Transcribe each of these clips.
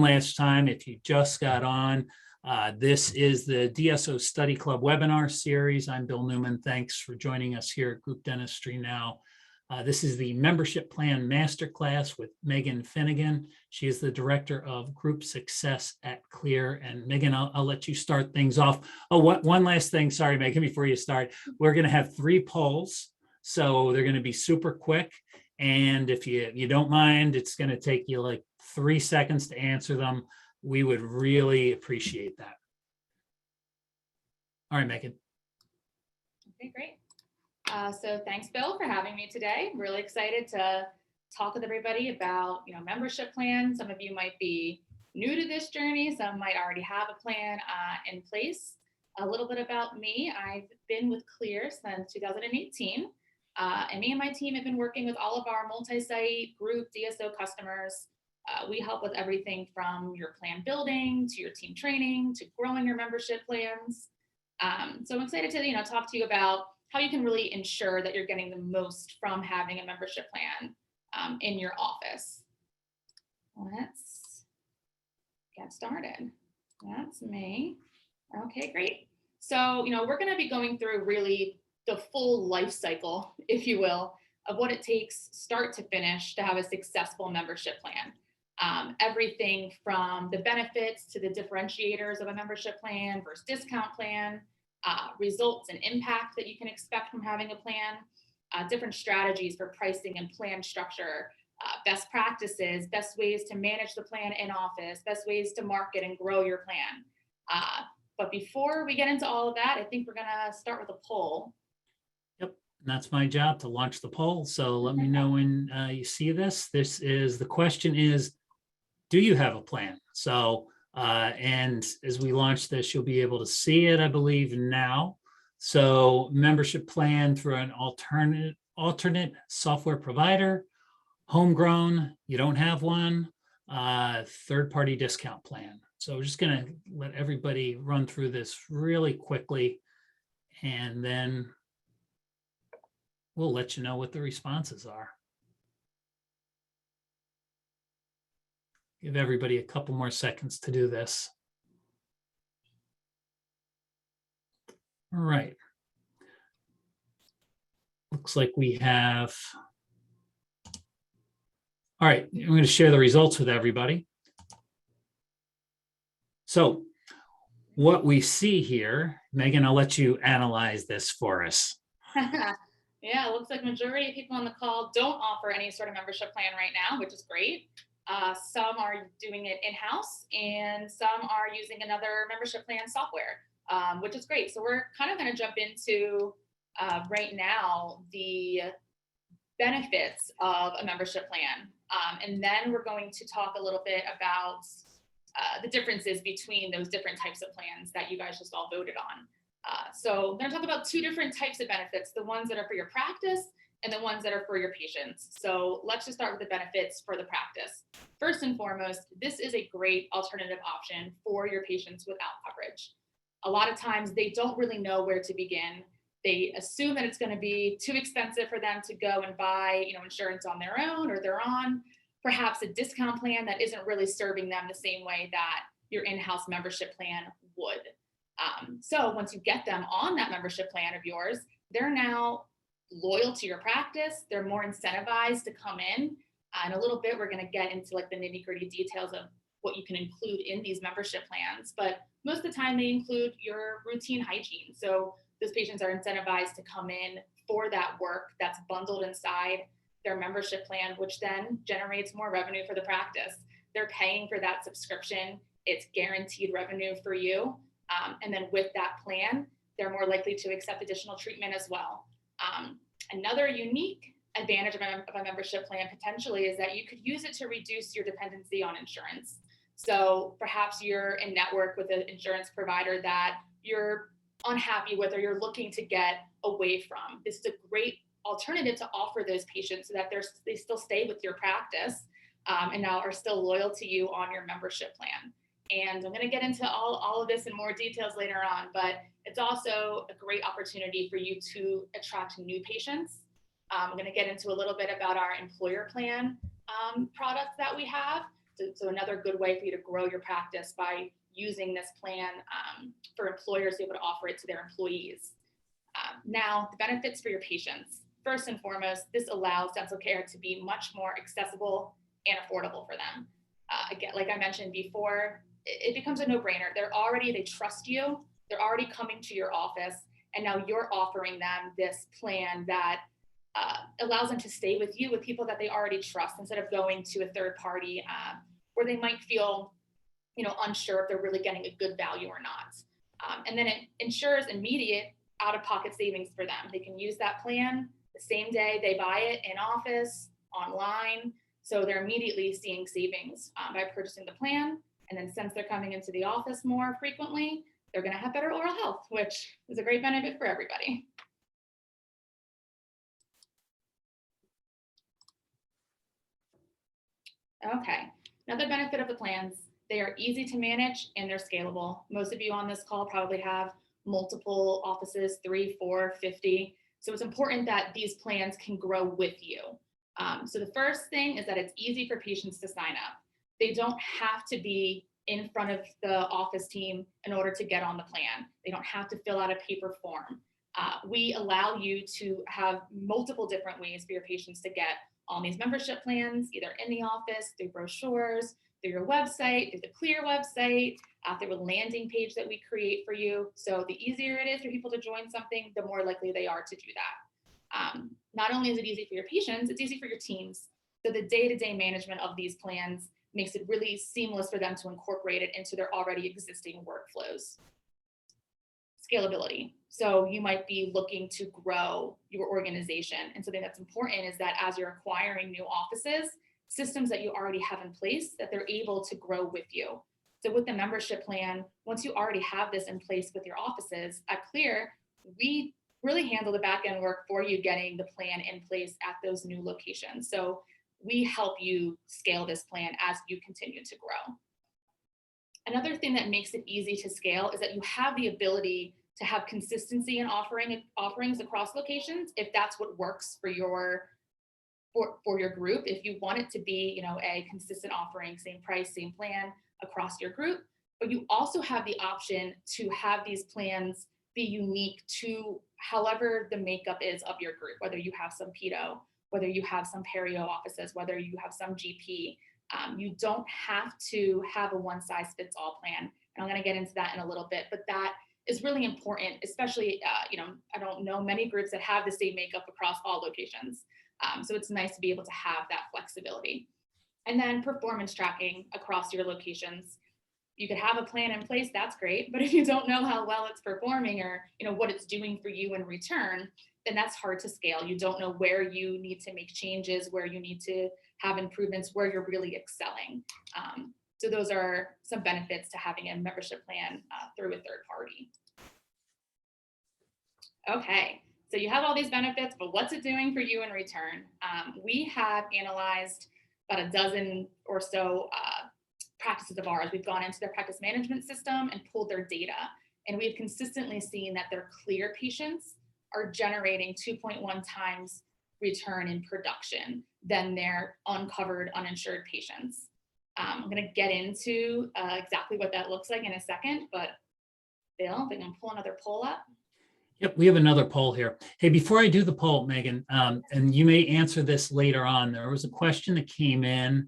Last time, if you just got on, this is the DSO Study Club webinar series. I'm Bill Newman. Thanks for joining us here at Group Dentistry Now. This is the Membership Plan Masterclass with Megan Finnegan. She is the Director of Group Success at Kleer. And Megan, I'll let you start things off. Oh, one last thing. Sorry, Megan, before you start. We're going to have 3 polls. So they're going to be super quick. And if you don't mind, it's going to take you like 3 seconds to answer them. We would really appreciate that. All right, Megan. Okay, great. So thanks, Bill, for having me today. I'm really excited to talk with everybody about, membership plans. Some of you might be new to this journey. Some might already have a plan in place. A little bit about me. I've been with Kleer since 2018. And me and my team have been working with all of our multi-site group DSO customers. We help with everything from your plan building to your team training to growing your membership plans. So I'm excited to talk to you about how you can really ensure that you're getting the most from having a membership plan in your office. Let's get started. That's me. Okay, great. So we're going to be going through really the full life cycle, if you will, of what it takes start to finish to have a successful membership plan. Everything from the benefits to the differentiators of a membership plan versus discount plan, results and impact that you can expect from having a plan, different strategies for pricing and plan structure, best practices, best ways to manage the plan in office, best ways to market and grow your plan. But before we get into all of that, I think we're gonna start with a poll. That's my job, to launch the poll. So let me know when you see this. The question is, do you have a plan? So, and as we launch this, you'll be able to see it, I believe, now. So membership plan through an alternate software provider, homegrown, you don't have one, third-party discount plan. So we're just gonna let everybody run through this really quickly, and then we'll let you know what the responses are. Give everybody a couple more seconds to do this. All right. Looks like we have. All right, I'm going to share the results with everybody. So what we see here, Megan, I'll let you analyze this for us. Yeah, it looks like majority of people on the call don't offer any sort of membership plan right now, which is great. Some are doing it in-house and some are using another membership plan software, which is great. So we're kind of going to jump into right now the benefits of a membership plan. And then we're going to talk a little bit about the differences between those different types of plans that you guys just all voted on. So I'm going to talk about 2 different types of benefits, the ones that are for your practice and the ones that are for your patients. So let's just start with the benefits for the practice. First and foremost, this is a great alternative option for your patients without coverage. A lot of times they don't really know where to begin. They assume that it's going to be too expensive for them to go and buy, insurance on their own, or they're on perhaps a discount plan that isn't really serving them the same way that your in-house membership plan would. So once you get them on that membership plan of yours, they're now loyal to your practice. They're more incentivized to come in. In a little bit, we're going to get into like the nitty-gritty details of what you can include in these membership plans. But most of the time they include your routine hygiene. So those patients are incentivized to come in for that work that's bundled inside their membership plan, which then generates more revenue for the practice. They're paying for that subscription. It's guaranteed revenue for you. And then with that plan, they're more likely to accept additional treatment as well. Another unique advantage of a membership plan potentially is that you could use it to reduce your dependency on insurance. So perhaps you're in network with an insurance provider that you're unhappy with or you're looking to get away from. This is a great alternative to offer those patients so that they still stay with your practice and now are still loyal to you on your membership plan. And I'm going to get into all of this in more details later on, but it's also a great opportunity for you to attract new patients. I'm going to get into a little bit about our employer plan products that we have So another good way for you to grow your practice by using this plan for employers to be able to offer it to their employees. Now, the benefits for your patients. First and foremost, this allows dental care to be much more accessible and affordable for them. Again, like I mentioned before, it becomes a no-brainer. They trust you. They're already coming to your office, and now you're offering them this plan that allows them to stay with you, with people that they already trust, instead of going to a third party where they might feel, unsure if they're really getting a good value or not. And then it ensures immediate out-of-pocket savings for them. They can use that plan the same day they buy it in office, online. So they're immediately seeing savings by purchasing the plan. And then since they're coming into the office more frequently, they're going to have better oral health, which is a great benefit for everybody. Okay, another benefit of the plans, they are easy to manage and they're scalable. Most of you on this call probably have multiple offices, 3, 4, 50. So it's important that these plans can grow with you. So the first thing is that it's easy for patients to sign up. They don't have to be in front of the office team in order to get on the plan. They don't have to fill out a paper form. We allow you to have multiple different ways for your patients to get on these membership plans, either in the office, through brochures, through your website, through the Kleer website, through a landing page that we create for you. So the easier it is for people to join something, the more likely they are to do that. Not only is it easy for your patients, it's easy for your teams. So the day-to-day management of these plans makes it really seamless for them to incorporate it into their already existing workflows. Scalability. So you might be looking to grow your organization. And something that's important is that as you're acquiring new offices, systems that you already have in place, that they're able to grow with you. So with the membership plan, once you already have this in place with your offices, at Kleer, we really handle the back end work for you getting the plan in place at those new locations. So we help you scale this plan as you continue to grow. Another thing that makes it easy to scale is that you have the ability to have consistency in offerings across locations, if that's what works for your group. If you want it to be, a consistent offering, same price, same plan across your group, but you also have the option to have these plans be unique to however the makeup is of your group, whether you have some pedo, whether you have some perio offices, whether you have some GP. You don't have to have a one-size-fits-all plan. And I'm going to get into that in a little bit, but that is really important, especially, I don't know many groups that have the same makeup across all locations. So it's nice to be able to have that flexibility. And then performance tracking across your locations. You could have a plan in place, that's great, but if you don't know how well it's performing or what it's doing for you in return, then that's hard to scale. You don't know where you need to make changes, where you need to have improvements, where you're really excelling. So those are some benefits to having a membership plan through a third party. Okay, so you have all these benefits, but what's it doing for you in return? We have analyzed about a dozen or so practices of ours. We've gone into their practice management system and pulled their data. And we've consistently seen that their Kleer patients are generating 2.1 times return in production than their uncovered, uninsured patients. I'm going to get into exactly what that looks like in a second, but Bill, if I can pull another poll up. Yep, we have another poll here. Hey, before I do the poll, Megan, and you may answer this later on, there was a question that came in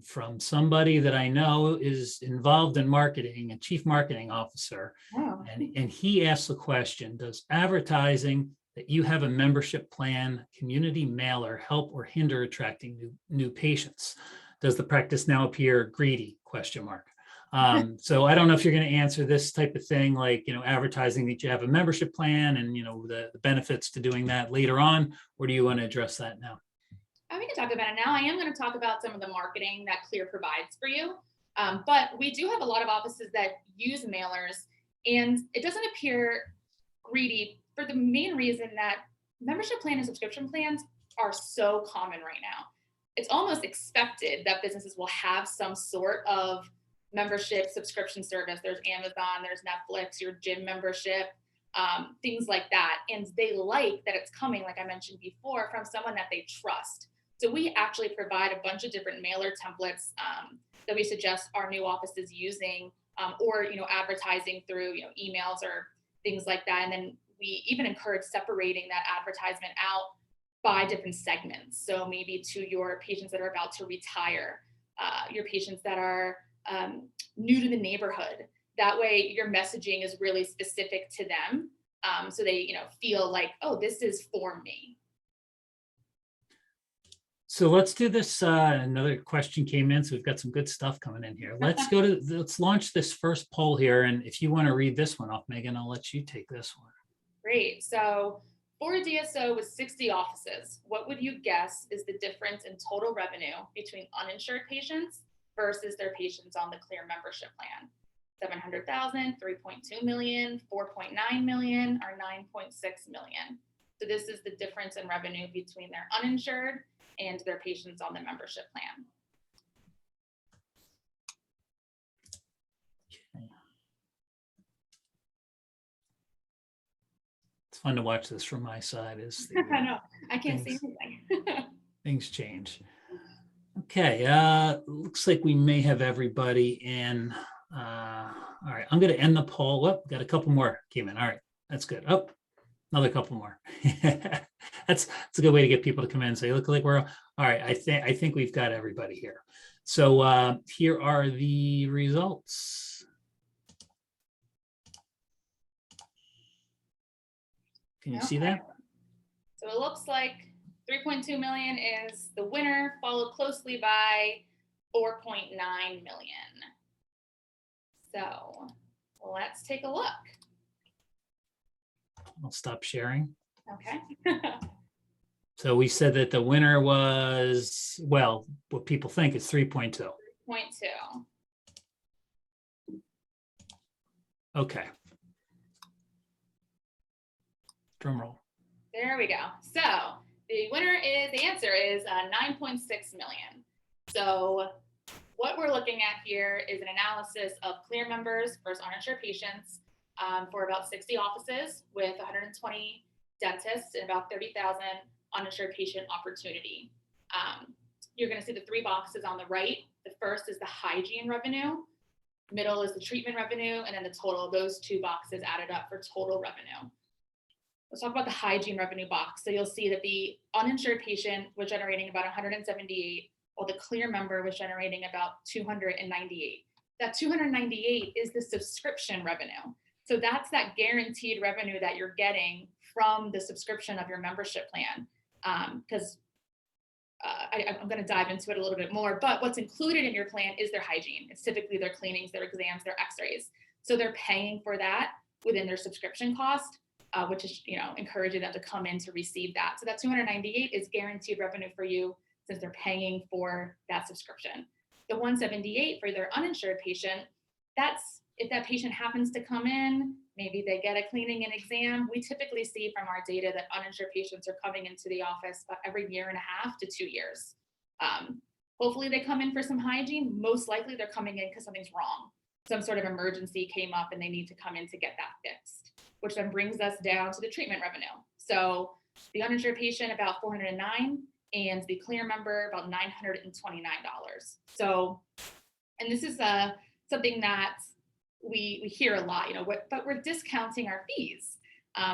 from somebody that I know is involved in marketing, a chief marketing officer. Oh. And he asked the question, does advertising that you have a membership plan, community mailer help or hinder attracting new patients? Does the practice now appear greedy? ? So I don't know if you're going to answer this type of thing, like, advertising that you have a membership plan and, the benefits to doing that later on, or do you want to address that now? We can talk about it now. I am going to talk about some of the marketing that Kleer provides for you. But we do have a lot of offices that use mailers, and it doesn't appear greedy for the main reason that membership plan and subscription plans are so common right now. It's almost expected that businesses will have some sort of membership subscription service. There's Amazon, there's Netflix, your gym membership, things like that. And they like that it's coming, like I mentioned before, from someone that they trust. So we actually provide a bunch of different mailer templates that we suggest our new offices using, or advertising through emails or things like that. And then we even encourage separating that advertisement out by different segments. So maybe to your patients that are about to retire, your patients that are new to the neighborhood. That way your messaging is really specific to them. So they feel like, oh, this is for me. So let's do this. Another question came in, so we've got some good stuff coming in here. Let's launch this first poll here. And if you want to read this one off, Megan, I'll let you take this one. Great. So for a DSO with 60 offices, what would you guess is the difference in total revenue between uninsured patients versus their patients on the Kleer membership plan? 700,000, 3.2 million, 4.9 million, or 9.6 million. So this is the difference in revenue between their uninsured and their patients on the membership plan. Okay. It's fun to watch this from my side as I know, I can't see anything. things change. Okay, looks like we may have everybody in. All right, I'm going to end the poll. Oh, got a couple more came in. All right, that's good. Oh, another couple more. That's a good way to get people to come in and say, look like we're all right. I think we've got everybody here. So here are the results. Can you see that? So it looks like 3.2 million is the winner, followed closely by 4.9 million. So let's take a look. I'll stop sharing. Okay. So we said that the winner was, well, what people think is 3.2. 3.2. Okay. Drum roll. There we go. So the answer is 9.6 million. So what we're looking at here is an analysis of Kleer members versus uninsured patients for about 60 offices with 120 dentists and about 30,000 uninsured patient opportunity. You're going to see the three boxes on the right. The first is the hygiene revenue, middle is the treatment revenue, and then the total of those two boxes added up for total revenue. Let's talk about the hygiene revenue box. So you'll see that the uninsured patient was generating about 178, while the Kleer member was generating about 298. That 298 is the subscription revenue. So that's that guaranteed revenue that you're getting from the subscription of your membership plan. Because I'm going to dive into it a little bit more, but what's included in your plan is their hygiene. It's typically their cleanings, their exams, their x-rays. So they're paying for that within their subscription cost, which is, encouraging them to come in to receive that. So that 298 is guaranteed revenue for you since they're paying for that subscription. The 178 for their uninsured patient, that's if that patient happens to come in, maybe they get a cleaning and exam. We typically see from our data that uninsured patients are coming into the office about every 1.5 to 2 years. Hopefully they come in for some hygiene. Most likely they're coming in because something's wrong. Some sort of emergency came up and they need to come in to get that fixed, which then brings us down to the treatment revenue. So the uninsured patient, about 409, and the Kleer member, about $929. So, and this is something that we hear a lot, but we're discounting our fees.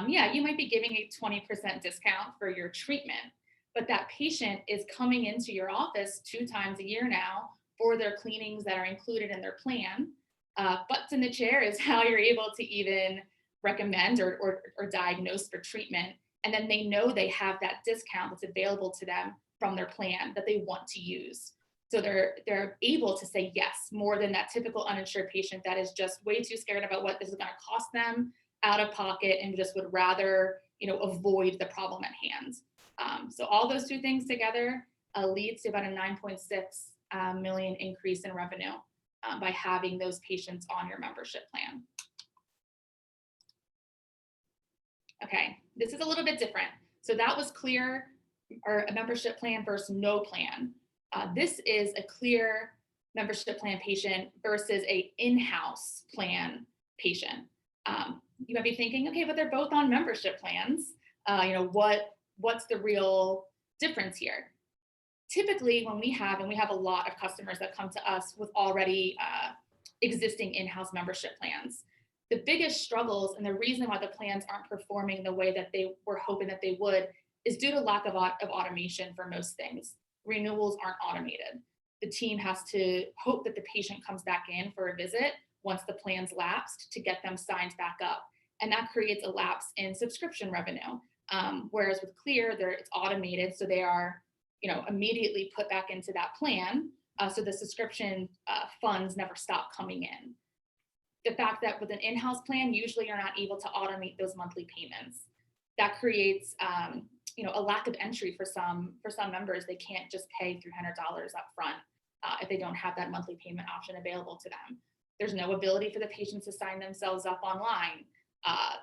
Yeah, you might be giving a 20% discount for your treatment, but that patient is coming into your office 2 times a year now for their cleanings that are included in their plan. Butts in the chair is how you're able to even recommend or diagnose for treatment. And then they know they have that discount that's available to them from their plan that they want to use. So they're able to say yes, more than that typical uninsured patient that is just way too scared about what this is going to cost them out of pocket and just would rather, avoid the problem at hand. So all those two things together leads to about a 9.6 million increase in revenue by having those patients on your membership plan. Okay, this is a little bit different. So that was Kleer, or a membership plan versus no plan. This is a Kleer membership plan patient versus a in-house plan patient. You might be thinking, okay, but they're both on membership plans. What's the real difference here? typically when we have a lot of customers that come to us with already existing in-house membership plans. The biggest struggles and the reason why the plans aren't performing the way that they were hoping that they would is due to lack of automation for most things. Renewals aren't automated. The team has to hope that the patient comes back in for a visit once the plan's lapsed to get them signed back up. And that creates a lapse in subscription revenue. Whereas with Kleer, it's automated, so they are, immediately put back into that plan. So the subscription funds never stop coming in. The fact that with an in-house plan, usually you're not able to automate those monthly payments. That creates, a lack of entry for some members. They can't just pay $300 up front if they don't have that monthly payment option available to them. There's no ability for the patients to sign themselves up online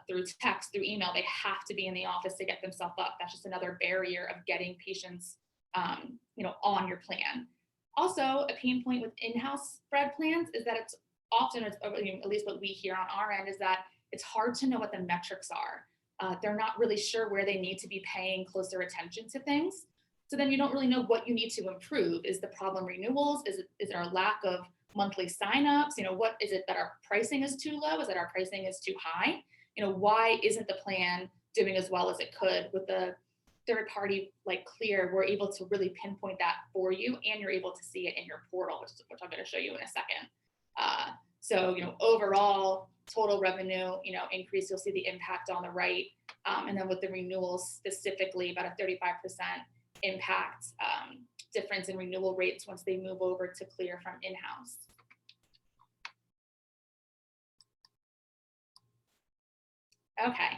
through text, through email. They have to be in the office to get themselves up. That's just another barrier of getting patients, on your plan. Also, a pain point with in-house spread plans is that it's often, at least what we hear on our end, is that it's hard to know what the metrics are. They're not really sure where they need to be paying closer attention to things. So then you don't really know what you need to improve. Is the problem renewals? Is there a lack of monthly signups? What is it that our pricing is too low? Is it our pricing is too high? Why isn't the plan doing as well as it could? With the third party like Kleer, we're able to really pinpoint that for you, and you're able to see it in your portal, which I'm going to show you in a second. So, overall total revenue, increase, you'll see the impact on the right. And then with the renewals specifically, about a 35% impact difference in renewal rates once they move over to Kleer from in-house. Okay,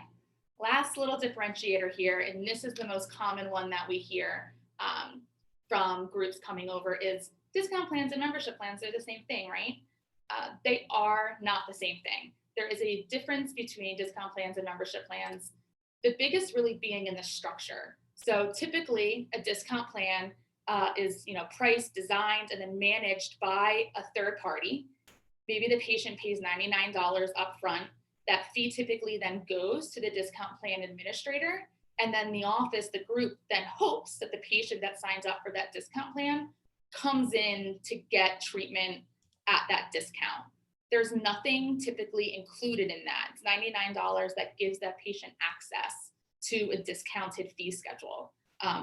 last little differentiator here, and this is the most common one that we hear from groups coming over, is discount plans and membership plans. They're the same thing, right? They are not the same thing. There is a difference between discount plans and membership plans. The biggest really being in the structure. So typically a discount plan is priced, designed, and then managed by a third party. Maybe the patient pays $99 up front. That fee typically then goes to the discount plan administrator. And then the office, the group, then hopes that the patient that signs up for that discount plan comes in to get treatment at that discount. There's nothing typically included in that. It's $99 that gives that patient access to a discounted fee schedule.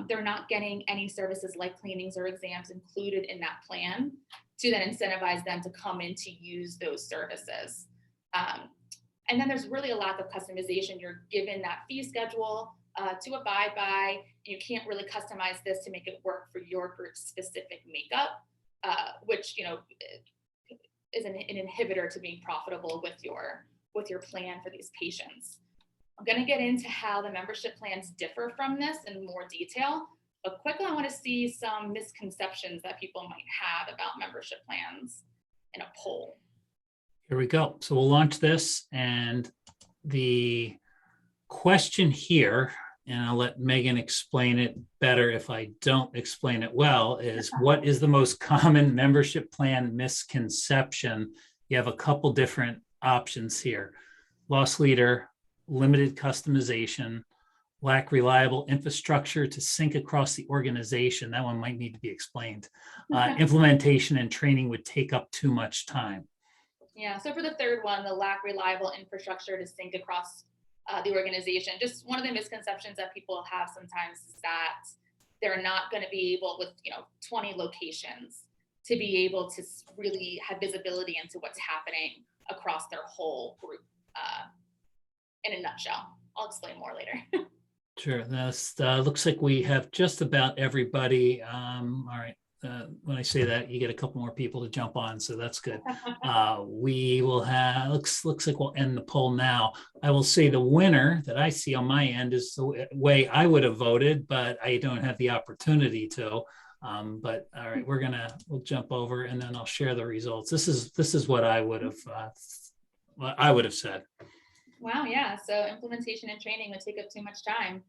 They're not getting any services like cleanings or exams included in that plan to then incentivize them to come in to use those services. And then there's really a lack of customization. You're given that fee schedule to abide by. You can't really customize this to make it work for your group's specific makeup, which is an inhibitor to being profitable with your plan for these patients. I'm going to get into how the membership plans differ from this in more detail, but quickly I want to see some misconceptions that people might have about membership plans in a poll. Here we go. So we'll launch this, and the question here, and I'll let Megan explain it better if I don't explain it well, is what is the most common membership plan misconception? You have a couple different options here. Loss leader, limited customization, lack reliable infrastructure to sync across the organization. That one might need to be explained. Implementation and training would take up too much time. Yeah, so for the third one, the lack reliable infrastructure to sync across the organization, just one of the misconceptions that people have sometimes is that they're not going to be able, with 20 locations, to be able to really have visibility into what's happening across their whole group. In a nutshell, I'll explain more later. Sure. This looks like we have just about everybody. All right. When I say that, you get a couple more people to jump on, so that's good. We will have, looks like we'll end the poll now. I will say the winner that I see on my end is the way I would have voted, but I don't have the opportunity to. But all right, we'll jump over, and then I'll share the results. This is what I would have said. Wow, yeah. So implementation and training would take up too much time,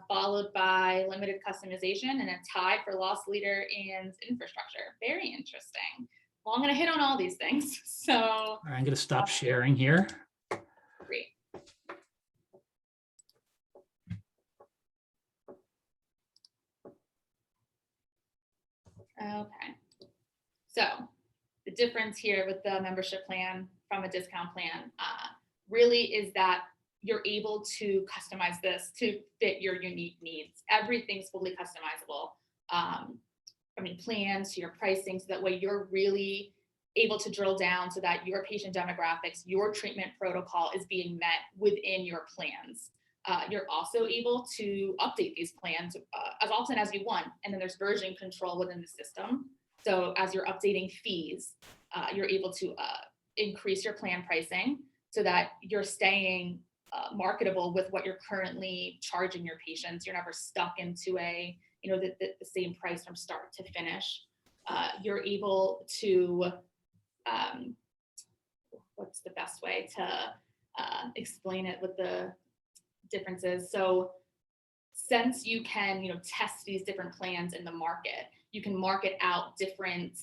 followed by limited customization and a tie for loss leader and infrastructure. Very interesting. Well, I'm going to hit on all these things. So all right, I'm going to stop sharing here. Great. Okay. So the difference here with the membership plan from a discount plan really is that you're able to customize this to fit your unique needs. Everything's fully customizable. From your plans to your pricing, so that way you're really able to drill down so that your patient demographics, your treatment protocol is being met within your plans. You're also able to update these plans as often as you want. And then there's version control within the system. So as you're updating fees, you're able to increase your plan pricing so that you're staying marketable with what you're currently charging your patients. You're never stuck into the same price from start to finish. You're able to, what's the best way to explain it with the differences? So since you can, test these different plans in the market, you can market out different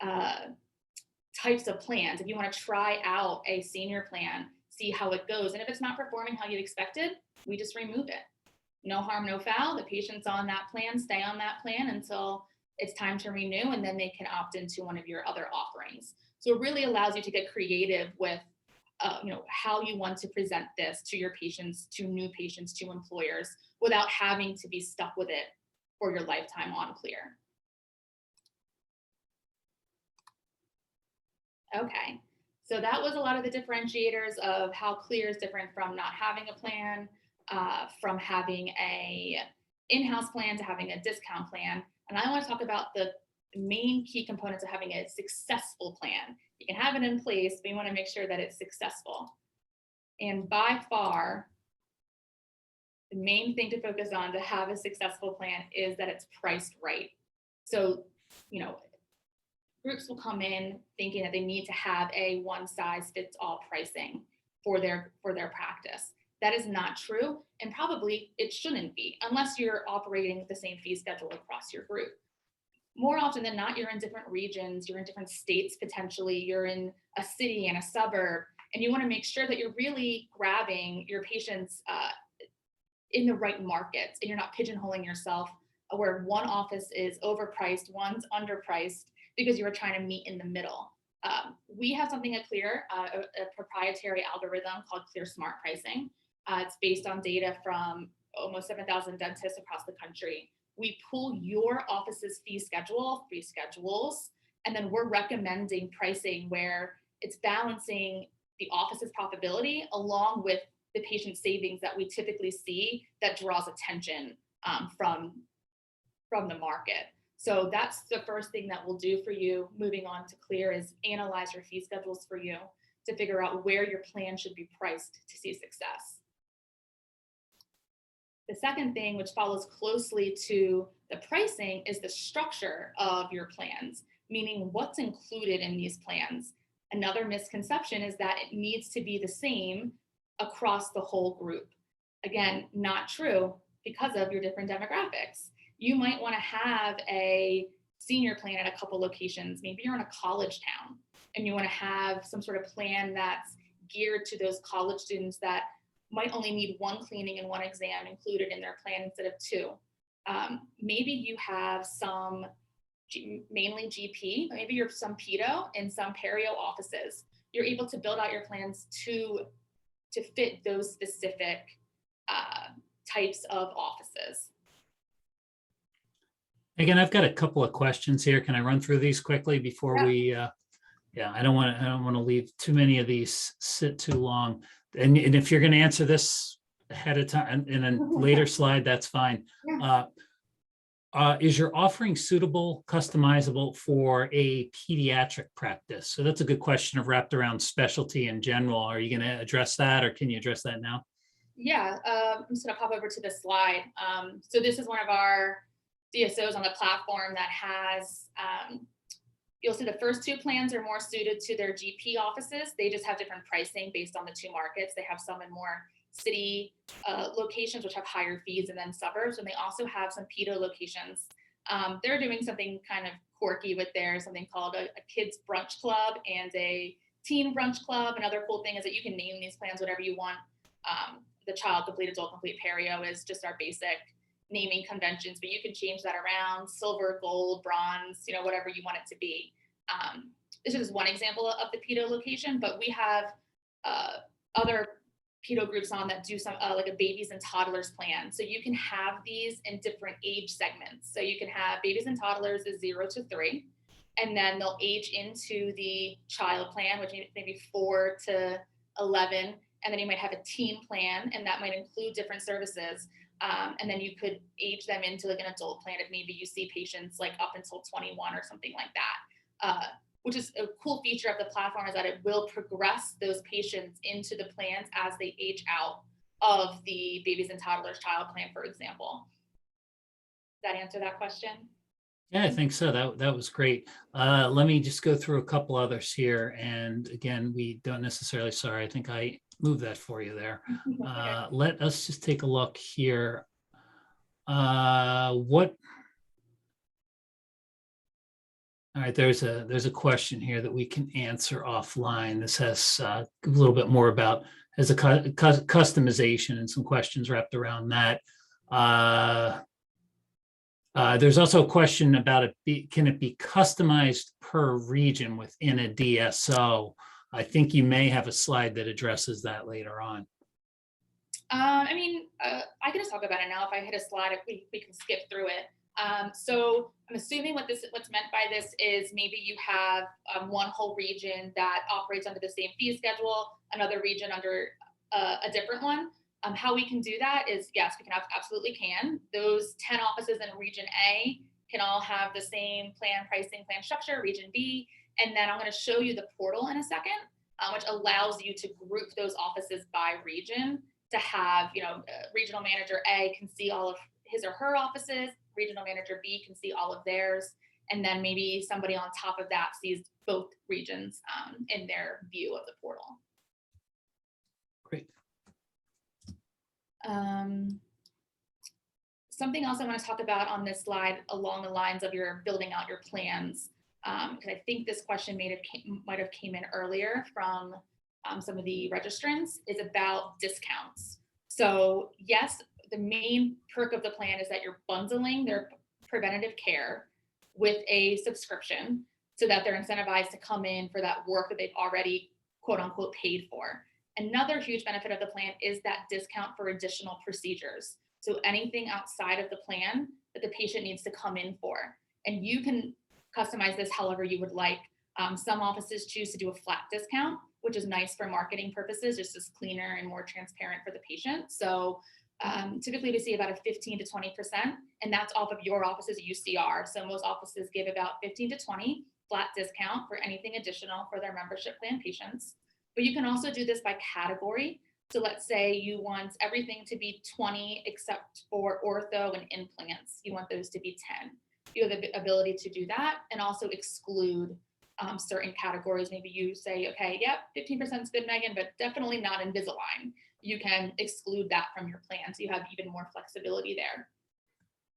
types of plans. If you want to try out a senior plan, see how it goes. And if it's not performing how you'd expected, we just remove it. No harm, no foul. The patients on that plan stay on that plan until it's time to renew, and then they can opt into one of your other offerings. So it really allows you to get creative with how you want to present this to your patients, to new patients, to employers, without having to be stuck with it for your lifetime on Kleer. Okay, so that was a lot of the differentiators of how Kleer is different from not having a plan, from having a in-house plan to having a discount plan. And I want to talk about the main key components of having a successful plan. You can have it in place, but you want to make sure that it's successful. And by far, the main thing to focus on to have a successful plan is that it's priced right. So, groups will come in thinking that they need to have a one-size-fits-all pricing for their practice. That is not true, and probably it shouldn't be, unless you're operating the same fee schedule across your group. More often than not, you're in different regions, you're in different states potentially, you're in a city and a suburb, and you want to make sure that you're really grabbing your patients in the right markets, and you're not pigeonholing yourself where one office is overpriced, one's underpriced, because you were trying to meet in the middle. We have something at Kleer, a proprietary algorithm called Kleer Smart Pricing. It's based on data from almost 7,000 dentists across the country. We pull your office's fee schedules, and then we're recommending pricing where it's balancing the office's profitability along with the patient savings that we typically see that draws attention from the market. So that's the first thing that we'll do for you moving on to Kleer, is analyze your fee schedules for you to figure out where your plan should be priced to see success. The second thing, which follows closely to the pricing, is the structure of your plans, meaning what's included in these plans. Another misconception is that it needs to be the same across the whole group. Again, not true because of your different demographics. You might want to have a senior plan at a couple locations. Maybe you're in a college town and you want to have some sort of plan that's geared to those college students that might only need one cleaning and one exam included in their plan instead of two. Maybe you have some mainly GP, maybe you're some pedo and some perio offices. You're able to build out your plans to fit those specific types of offices. Again, I've got a couple of questions here. Can I run through these quickly before we? I don't want to leave too many of these sit too long. And if you're going to answer this ahead of time in a later slide, that's fine. Is your offering suitable, customizable for a pediatric practice? So that's a good question wrapped around specialty in general. Are you going to address that, or can you address that now? Yeah, I'm just going to pop over to this slide. So this is one of our DSOs on the platform that has, you'll see the first two plans are more suited to their GP offices. They just have different pricing based on the two markets. They have some in more city locations, which have higher fees, and then suburbs. And they also have some pedo locations. They're doing something kind of quirky with theirs, something called a kids brunch club and a teen brunch club. Another cool thing is that you can name these plans whatever you want. The child complete, adult complete, perio is just our basic naming conventions, but you can change that around: silver, gold, bronze, whatever you want it to be. This is one example of the pedo location, but we have other pedo groups on that do some like a babies and toddlers plan. So you can have these in different age segments. So you can have babies and toddlers is 0 to 3, and then they'll age into the child plan, which may be 4 to 11. And then you might have a teen plan, and that might include different services. And then you could age them into like an adult plan if maybe you see patients like up until 21 or something like that. Which is a cool feature of the platform, is that it will progress those patients into the plans as they age out of the babies and toddlers child plan, for example. Does that answer that question? Yeah, I think so. That was great. Let me just go through a couple others here. And again, we don't necessarily, sorry, I think I moved that for you there. Okay. Let us just take a look here. All right, there's a question here that we can answer offline. This has a little bit more about as a customization and some questions wrapped around that. There's also a question about can it be customized per region within a DSO? I think you may have a slide that addresses that later on. I can just talk about it now. If I hit a slide, if we can skip through it. So I'm assuming what's meant by this is maybe you have one whole region that operates under the same fee schedule, another region under a different one. How we can do that is, yes, we can absolutely can. Those 10 offices in region A can all have the same plan, pricing, plan structure, region B. And then I'm going to show you the portal in a second, which allows you to group those offices by region to have, regional manager A can see all of his or her offices, regional manager B can see all of theirs, and then maybe somebody on top of that sees both regions in their view of the portal. Great. Something else I want to talk about on this slide along the lines of your building out your plans, because I think this question might have came in earlier from some of the registrants, is about discounts. So yes, the main perk of the plan is that you're bundling their preventative care with a subscription so that they're incentivized to come in for that work that they've already quote unquote paid for. Another huge benefit of the plan is that discount for additional procedures. So anything outside of the plan that the patient needs to come in for. And you can customize this however you would like. Some offices choose to do a flat discount, which is nice for marketing purposes, just as cleaner and more transparent for the patient. So typically we see about a 15 to 20%, and that's off of your office's UCR. So most offices give about 15 to 20 flat discount for anything additional for their membership plan patients. But you can also do this by category. So let's say you want everything to be 20 except for ortho and implants. You want those to be 10. You have the ability to do that and also exclude certain categories. Maybe you say, okay, yep, 15% is good, Megan, but definitely not Invisalign. You can exclude that from your plan, so you have even more flexibility there.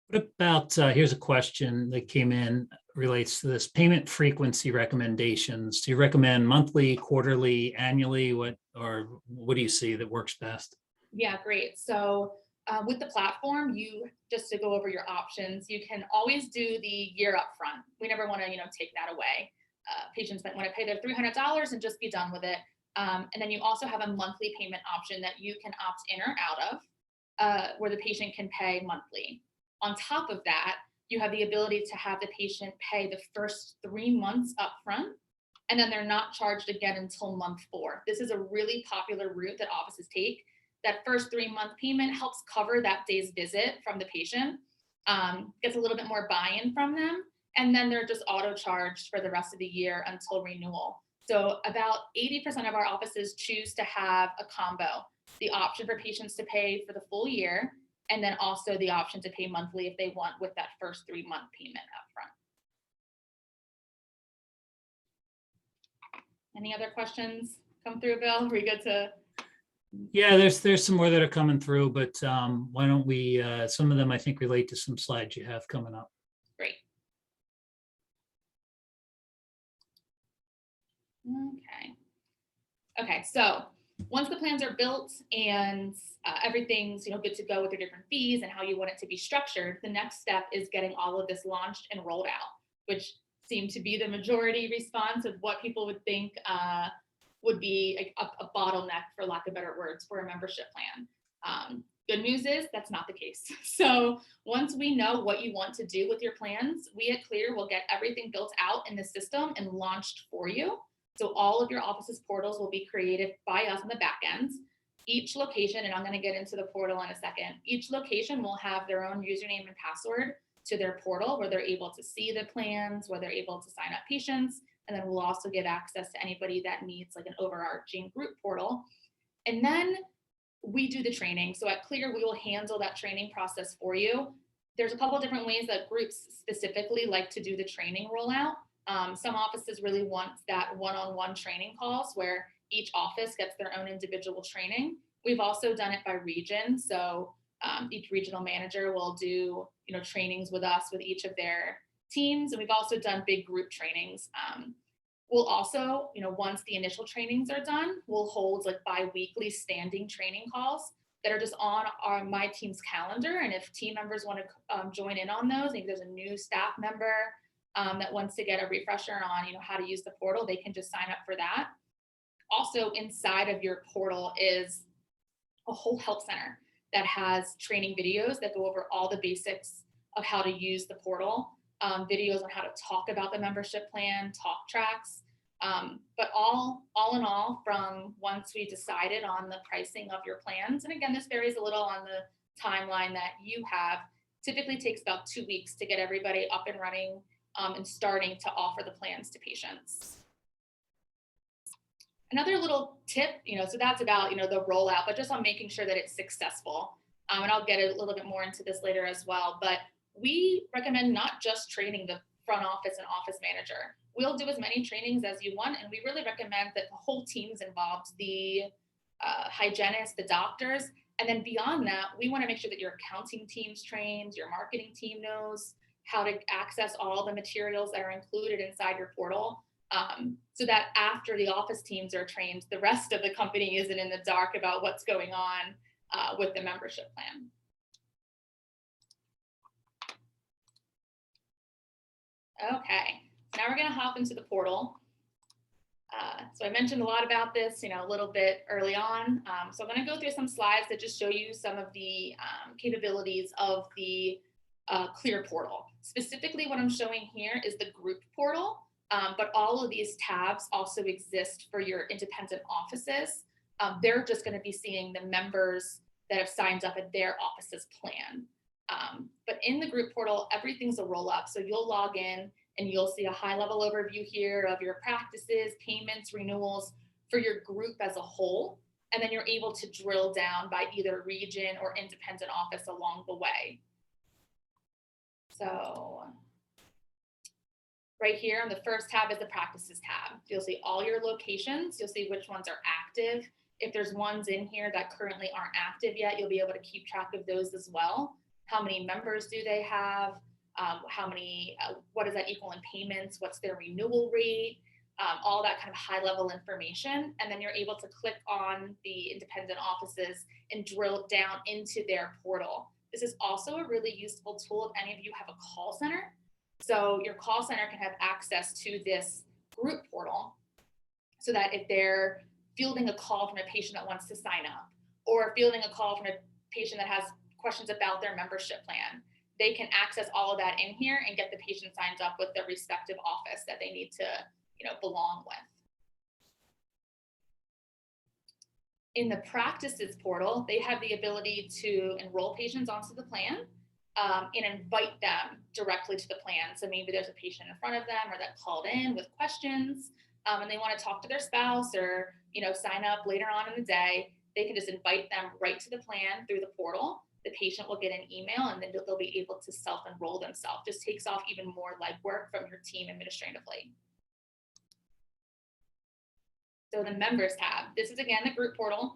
What about, here's a question that came in, relates to this payment frequency recommendations. Do you recommend monthly, quarterly, annually? What do you see that works best? Yeah, great. So with the platform, just to go over your options, you can always do the year up front. We never want to, take that away. Patients might want to pay their $300 and just be done with it. And then you also have a monthly payment option that you can opt in or out of, where the patient can pay monthly. On top of that, you have the ability to have the patient pay the first 3 months upfront, and then they're not charged again until month 4. This is a really popular route that offices take. That first 3-month payment helps cover that day's visit from the patient, gets a little bit more buy-in from them, and then they're just auto-charged for the rest of the year until renewal. So about 80% of our offices choose to have a combo, the option for patients to pay for the full year, and then also the option to pay monthly if they want with that first 3-month payment upfront. Any other questions come through, Bill? Are we good to? Yeah, there's some more that are coming through, but why don't we, some of them I think relate to some slides you have coming up. Great. Okay, so Once the plans are built and everything's good to go with your different fees and how you want it to be structured, the next step is getting all of this launched and rolled out, which seemed to be the majority response of what people would think would be a bottleneck, for lack of better words, for a membership plan. Good news is that's not the case. So once we know what you want to do with your plans, we at Kleer will get everything built out in the system and launched for you. So all of your office's portals will be created by us on the back end. Each location, and I'm going to get into the portal in a second, each location will have their own username and password to their portal where they're able to see the plans, where they're able to sign up patients, and then we'll also give access to anybody that needs like an overarching group portal. And then we do the training. So at Kleer, we will handle that training process for you. There's a couple of different ways that groups specifically like to do the training rollout. Some offices really want that one-on-one training calls where each office gets their own individual training. We've also done it by region. So each regional manager will do trainings with us with each of their teams. And we've also done big group trainings. We'll also, once the initial trainings are done, we'll hold like bi-weekly standing training calls that are just on my team's calendar. And if team members want to join in on those, maybe there's a new staff member that wants to get a refresher on, how to use the portal, they can just sign up for that. Also inside of your portal is a whole help center that has training videos that go over all the basics of how to use the portal, videos on how to talk about the membership plan, talk tracks, but all in all, from once we decided on the pricing of your plans, and again, this varies a little on the timeline that you have, typically takes about 2 weeks to get everybody up and running and starting to offer the plans to patients. Another little tip, so that's about, the rollout, but just on making sure that it's successful. And I'll get a little bit more into this later as well, but we recommend not just training the front office and office manager. We'll do as many trainings as you want, and we really recommend that the whole team's involved, the hygienists, the doctors, and then beyond that, we want to make sure that your accounting team's trained, your marketing team knows how to access all the materials that are included inside your portal, so that after the office teams are trained, the rest of the company isn't in the dark about what's going on with the membership plan. Okay, now we're going to hop into the portal. So I mentioned a lot about this, a little bit early on. So I'm going to go through some slides that just show you some of the capabilities of the Kleer portal. Specifically, what I'm showing here is the group portal, but all of these tabs also exist for your independent offices. They're just going to be seeing the members that have signed up at their office's plan. But in the group portal, everything's a roll up. So you'll log in and you'll see a high level overview here of your practices, payments, renewals for your group as a whole. And then you're able to drill down by either region or independent office along the way. So right here on the first tab is the practices tab. You'll see all your locations. You'll see which ones are active. If there's ones in here that currently aren't active yet, you'll be able to keep track of those as well. How many members do they have? How many, what does that equal in payments? What's their renewal rate? All that kind of high level information. And then you're able to click on the independent offices and drill down into their portal. This is also a really useful tool if any of you have a call center. So your call center can have access to this group portal so that if they're fielding a call from a patient that wants to sign up, or fielding a call from a patient that has questions about their membership plan, they can access all of that in here and get the patient signed up with the respective office that they need to, belong with. In the practices portal, they have the ability to enroll patients onto the plan and invite them directly to the plan. So maybe there's a patient in front of them or that called in with questions and they want to talk to their spouse or, sign up later on in the day. They can just invite them right to the plan through the portal. The patient will get an email and then they'll be able to self-enroll themselves. Just takes off even more legwork from your team administratively. So the members tab, this is again the group portal.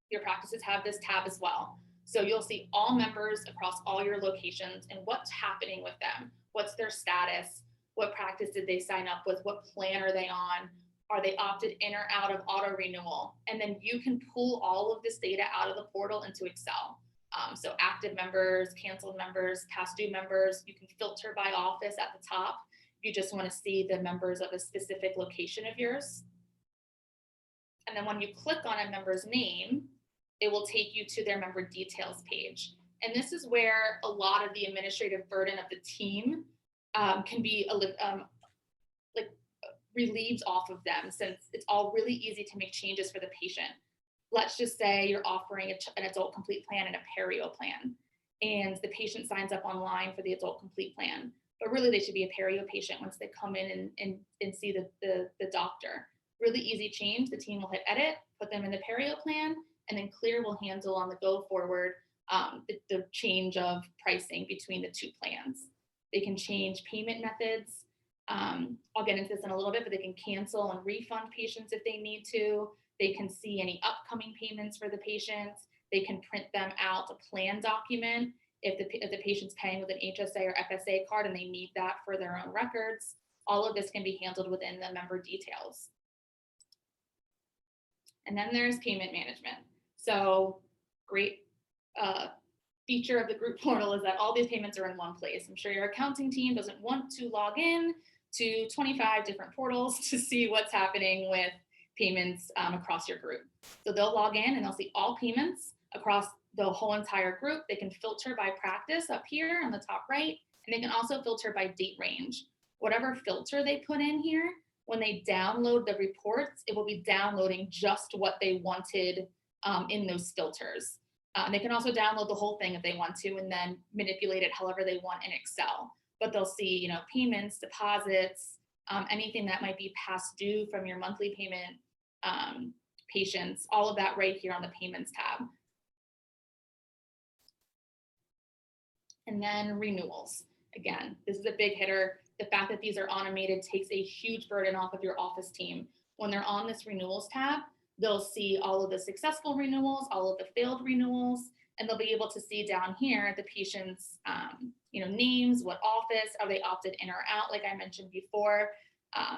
Your practices have this tab as well. So you'll see all members across all your locations and what's happening with them. What's their status? What practice did they sign up with? What plan are they on? Are they opted in or out of auto renewal? And then you can pull all of this data out of the portal into Excel. So active members, canceled members, past due members, you can filter by office at the top. You just want to see the members of a specific location of yours. And then when you click on a member's name, it will take you to their member details page. And this is where a lot of the administrative burden of the team can be relieved off of them, since it's all really easy to make changes for the patient. Let's just say you're offering an adult complete plan and a perio plan, and the patient signs up online for the adult complete plan, but really they should be a perio patient once they come in and see the doctor. Really easy change. The team will hit edit, put them in the perio plan, and then Kleer will handle on the go forward the change of pricing between the two plans. They can change payment methods. I'll get into this in a little bit, but they can cancel and refund patients if they need to. They can see any upcoming payments for the patients. They can print them out a plan document if the patient's paying with an HSA or FSA card and they need that for their own records. All of this can be handled within the member details. And then there's payment management. So great feature of the group portal is that all these payments are in one place. I'm sure your accounting team doesn't want to log in to 25 different portals to see what's happening with payments across your group. So they'll log in and they'll see all payments across the whole entire group. They can filter by practice up here on the top right, and they can also filter by date range. Whatever filter they put in here, when they download the reports, it will be downloading just what they wanted in those filters. They can also download the whole thing if they want to and then manipulate it however they want in Excel. But they'll see, payments, deposits, anything that might be past due from your monthly payment patients, all of that right here on the payments tab. And then renewals. Again, this is a big hitter. The fact that these are automated takes a huge burden off of your office team. When they're on this renewals tab, they'll see all of the successful renewals, all of the failed renewals, and they'll be able to see down here the patient's names, what office, are they opted in or out, like I mentioned before.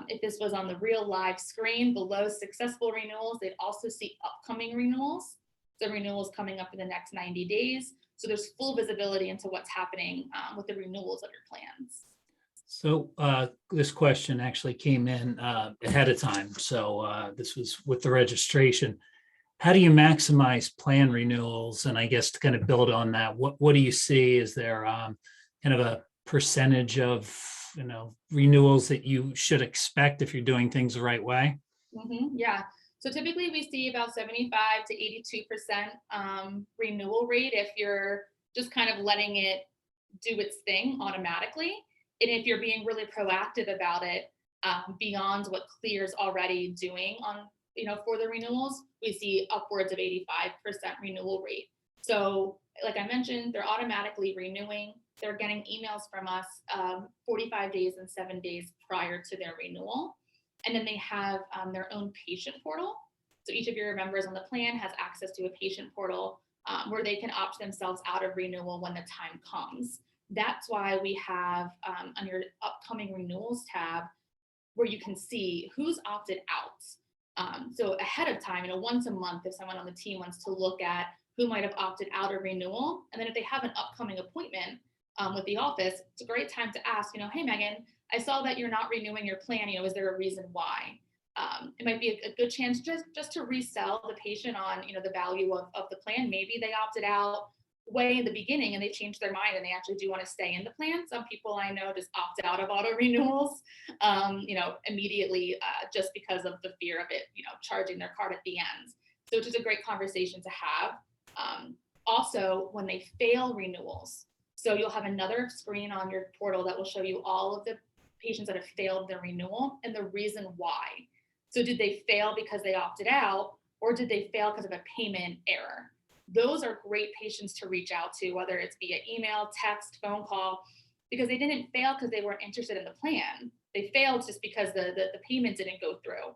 If this was on the real live screen below successful renewals, they'd also see upcoming renewals. The renewals coming up in the next 90 days. So there's full visibility into what's happening with the renewals of your plans. So this question actually came in ahead of time. So this was with the registration. How do you maximize plan renewals? And I guess to kind of build on that, what do you see? Is there kind of a percentage of renewals that you should expect if you're doing things the right way? Yeah. So typically we see about 75 to 82% renewal rate if you're just kind of letting it do its thing automatically. And if you're being really proactive about it, beyond what Kleer's already doing on, for the renewals, we see upwards of 85% renewal rate. So like I mentioned, they're automatically renewing. They're getting emails from us 45 days and 7 days prior to their renewal. And then they have their own patient portal. So each of your members on the plan has access to a patient portal where they can opt themselves out of renewal when the time comes. That's why we have on your upcoming renewals tab where you can see who's opted out. So ahead of time, once a month, if someone on the team wants to look at who might have opted out of renewal, and then if they have an upcoming appointment with the office, it's a great time to ask, hey, Megan, I saw that you're not renewing your plan. Is there a reason why? It might be a good chance just to resell the patient on, the value of the plan. Maybe they opted out way in the beginning and they changed their mind and they actually do want to stay in the plan. Some people I know just opt out of auto renewals, immediately just because of the fear of it, charging their card at the end. So it's just a great conversation to have. Also, when they fail renewals, so you'll have another screen on your portal that will show you all of the patients that have failed their renewal and the reason why. So did they fail because they opted out, or did they fail because of a payment error? Those are great patients to reach out to, whether it's via email, text, phone call, because they didn't fail because they weren't interested in the plan. They failed just because the payment didn't go through.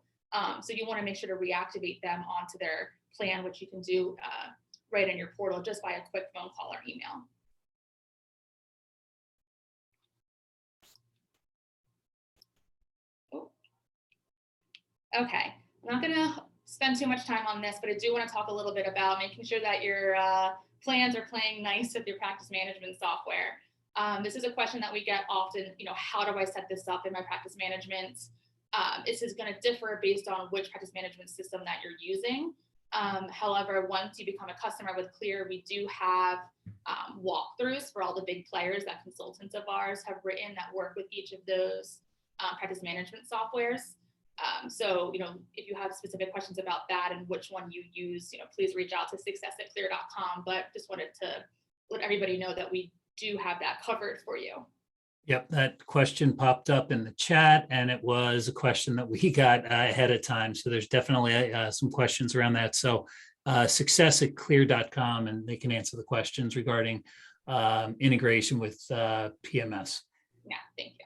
So you want to make sure to reactivate them onto their plan, which you can do right in your portal just by a quick phone call or email. Okay, I'm not gonna spend too much time on this, but I do want to talk a little bit about making sure that your plans are playing nice with your practice management software. This is a question that we get often, how do I set this up in my practice management? This is going to differ based on which practice management system that you're using. However, once you become a customer with Kleer, we do have walkthroughs for all the big players that consultants of ours have written that work with each of those practice management softwares. So, if you have specific questions about that and which one you use, please reach out to success@kleer.com. But just wanted to let everybody know that we do have that covered for you. Yep, that question popped up in the chat, and it was a question that we got ahead of time. So there's definitely some questions around that. So success@kleer.com, and they can answer the questions regarding integration with PMS. Yeah, thank you.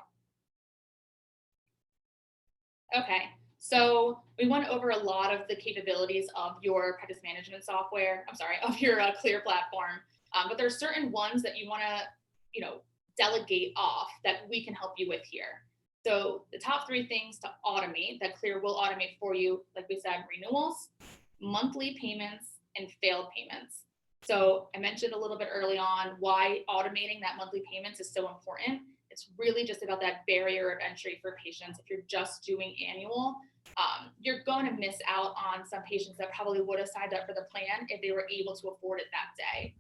Okay, so we went over a lot of the capabilities of your practice management software. I'm sorry, of your Kleer platform. But there are certain ones that you want to, delegate off that we can help you with here. So the top 3 things to automate that Kleer will automate for you, like we said, renewals, monthly payments, and failed payments. So I mentioned a little bit early on why automating that monthly payments is so important. It's really just about that barrier of entry for patients. If you're just doing annual, you're going to miss out on some patients that probably would have signed up for the plan if they were able to afford it that day.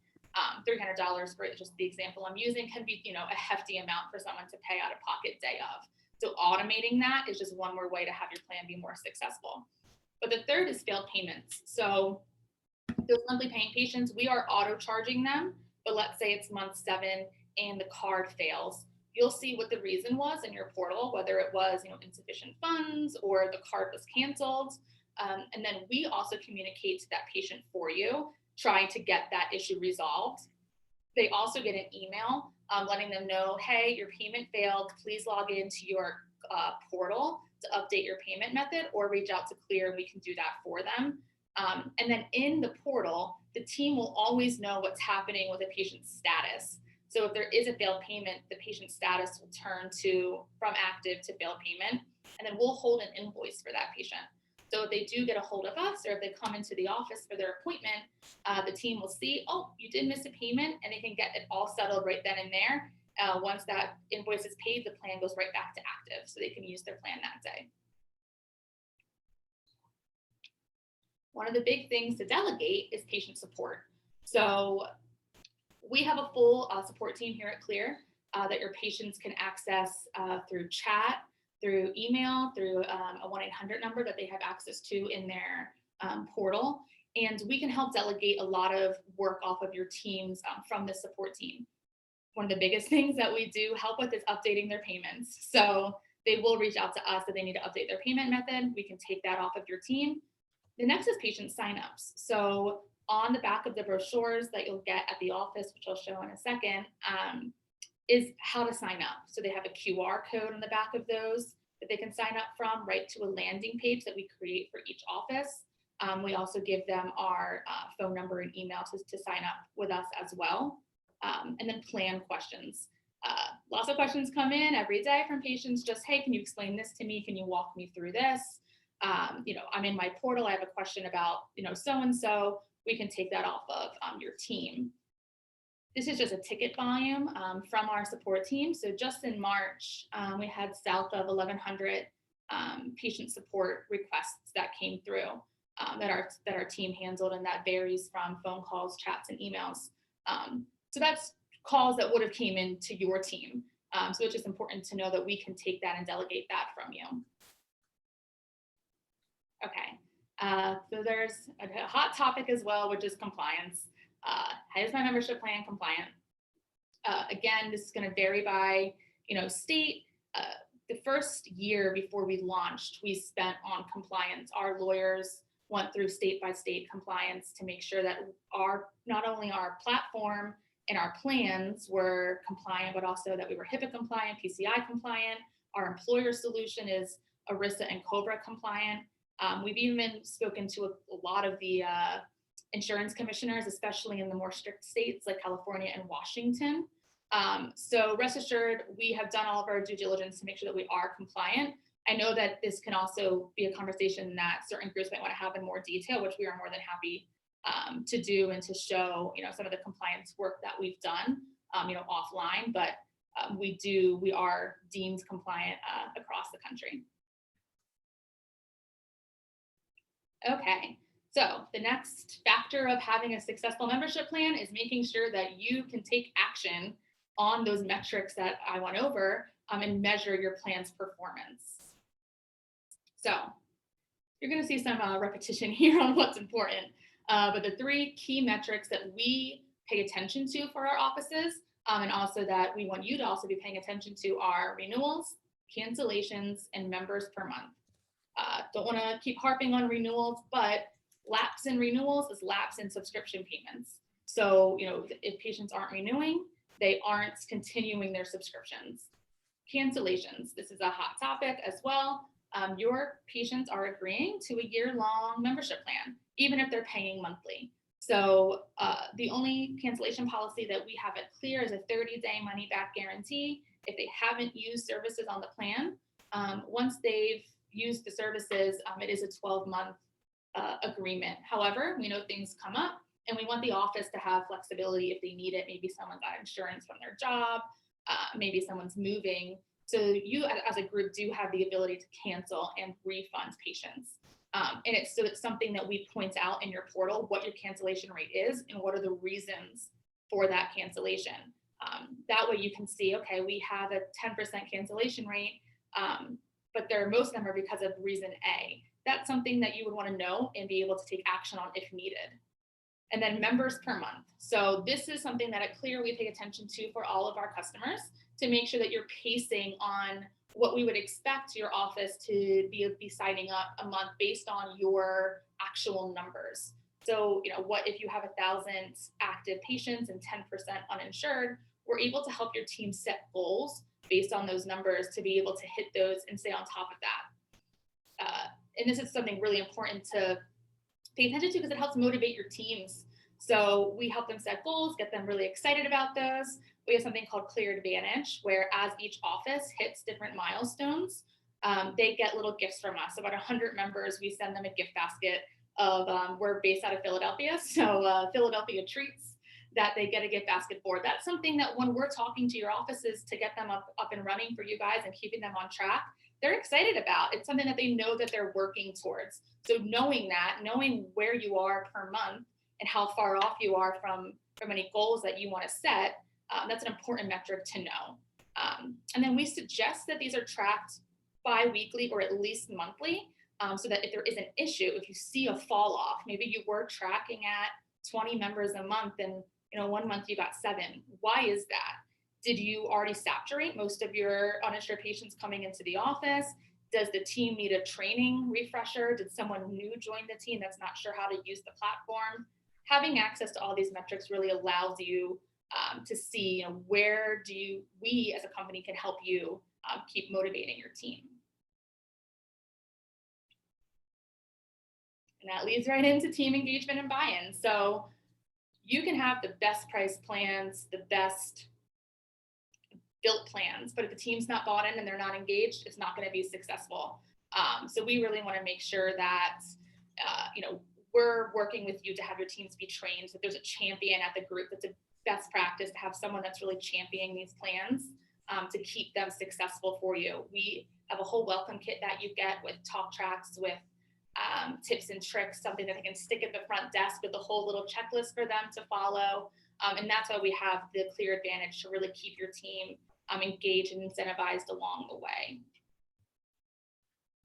$300 for just the example I'm using can be, a hefty amount for someone to pay out of pocket day of. So automating that is just one more way to have your plan be more successful. But the third is failed payments. So those monthly paying patients, we are auto charging them, but let's say it's month 7 and the card fails. You'll see what the reason was in your portal, whether it was, insufficient funds or the card was canceled. And then we also communicate to that patient for you, trying to get that issue resolved. They also get an email letting them know, hey, your payment failed. Please log into your portal to update your payment method or reach out to Kleer and we can do that for them. And then in the portal, the team will always know what's happening with a patient's status. So if there is a failed payment, the patient's status will turn from active to failed payment, and then we'll hold an invoice for that patient. So if they do get a hold of us or if they come into the office for their appointment, the team will see, oh, you did miss a payment, and they can get it all settled right then and there. Once that invoice is paid, the plan goes right back to active, so they can use their plan that day. One of the big things to delegate is patient support. So we have a full support team here at Kleer that your patients can access through chat, through email, through a 1-800 number that they have access to in their portal. And we can help delegate a lot of work off of your teams from the support team. One of the biggest things that we do help with is updating their payments. So they will reach out to us if they need to update their payment method. We can take that off of your team. The next is patient signups. So on the back of the brochures that you'll get at the office, which I'll show in a second, is how to sign up. So they have a QR code on the back of those that they can sign up from, right to a landing page that we create for each office. We also give them our phone number and email to sign up with us as well. And then plan questions. Lots of questions come in every day from patients, just, hey, can you explain this to me? Can you walk me through this? I'm in my portal, I have a question about, so-and-so. We can take that off of your team. This is just a ticket volume from our support team. So just in March, we had south of 1,100 patient support requests that came through that our team handled, and that varies from phone calls, chats, and emails. So that's calls that would have came into your team. So it's just important to know that we can take that and delegate that from you. Okay, so there's a hot topic as well, which is compliance. How is my membership plan compliant? Again, this is going to vary by, state. The first year before we launched, we spent on compliance. Our lawyers went through state by state compliance to make sure that not only our platform and our plans were compliant, but also that we were HIPAA compliant, PCI compliant. Our employer solution is ERISA and COBRA compliant. We've even spoken to a lot of the insurance commissioners, especially in the more strict states like California and Washington. So rest assured, we have done all of our due diligence to make sure that we are compliant. I know that this can also be a conversation that certain groups might want to have in more detail, which we are more than happy to do and to show, some of the compliance work that we've done, offline, but we are deemed compliant across the country. Okay, so the next factor of having a successful membership plan is making sure that you can take action on those metrics that I went over and measure your plan's performance. So you're going to see some repetition here on what's important, but the 3 key metrics that we pay attention to for our offices, and also that we want you to also be paying attention to, are renewals, cancellations, and members per month. Don't want to keep harping on renewals, but lapse in renewals is lapse in subscription payments. So, if patients aren't renewing, they aren't continuing their subscriptions. Cancellations, this is a hot topic as well. Your patients are agreeing to a year-long membership plan, even if they're paying monthly. So the only cancellation policy that we have at Kleer is a 30-day money-back guarantee. If they haven't used services on the plan, once they've used the services, it is a 12-month agreement. However, we know things come up, and we want the office to have flexibility if they need it. Maybe someone got insurance from their job, maybe someone's moving. So you as a group do have the ability to cancel and refund patients. And it's something that we point out in your portal, what your cancellation rate is and what are the reasons for that cancellation. That way you can see, okay, we have a 10% cancellation rate, but most of them are because of reason A. That's something that you would want to know and be able to take action on if needed. And then members per month. So this is something that at Kleer we pay attention to for all of our customers to make sure that you're pacing on what we would expect your office to be signing up a month based on your actual numbers. So, what if you have 1,000 active patients and 10% uninsured? We're able to help your team set goals based on those numbers to be able to hit those and stay on top of that. And this is something really important to pay attention to because it helps motivate your teams. So we help them set goals, get them really excited about those. We have something called Kleer Advantage, where as each office hits different milestones, they get little gifts from us. About 100 members, we send them a gift basket of, we're based out of Philadelphia, so Philadelphia treats that they get a gift basket for. That's something that when we're talking to your offices to get them up and running for you guys and keeping them on track, they're excited about. It's something that they know that they're working towards. So knowing where you are per month and how far off you are from any goals that you want to set, that's an important metric to know. And then we suggest that these are tracked bi-weekly or at least monthly, so that if there is an issue, if you see a fall off, maybe you were tracking at 20 members a month and 1 month you got 7. Why is that? Did you already saturate most of your uninsured patients coming into the office? Does the team need a training refresher? Did someone new join the team that's not sure how to use the platform? Having access to all these metrics really allows you to see where we as a company can help you keep motivating your team. And that leads right into team engagement and buy-in. So you can have the best price plans, the best built plans, but if the team's not bought in and they're not engaged, it's not going to be successful. So we really want to make sure that we're working with you to have your teams be trained. So if there's a champion at the group, it's a best practice to have someone that's really championing these plans to keep them successful for you. We have a whole welcome kit that you get with talk tracks, with tips and tricks, something that they can stick at the front desk with a whole little checklist for them to follow. And that's why we have the Kleer Advantage to really keep your team engaged and incentivized along the way.